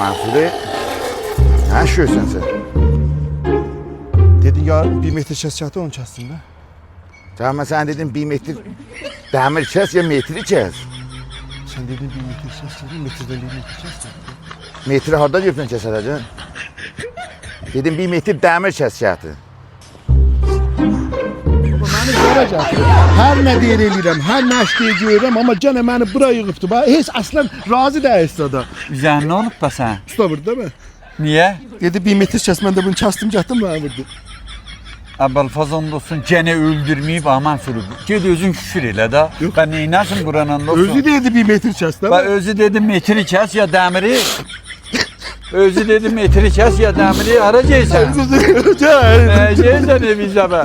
Mansuri. Ha şöysən sen. Dedin ya 1 metre kesecekti onu kestim ben. Tamam sen dedin 1 metre demir kes ya metri kes. Sen dedin 1 metre kesecektin, metreden 1 metre kesecektin. Metri harda diyorsun keserəcən? Dedim 1 metre demir kesecekti. Beni göreceksin. Her ne deyir eləyirəm, her ne işləyəcəyirəm, ama gene beni buraya yığıbdı. Hiç aslan razı değilsin da. Üzərinə olub da sən. Usta burada mı? Niyə? Dedi 1 metre kes, ben de bunu kestim, getdim bana vurdu. Əvvəl olsun gene öldürməyib aman sürüb. Ged özün küfür elə da. Yox. Ben neynəsin buranın olsun? Özü dedi 1 metre kes değil Ben mi? özü dedim metri kes ya demiri. Özü dedim metri kes ya demiri. Ara geysən. Gel. Geysən evizə be.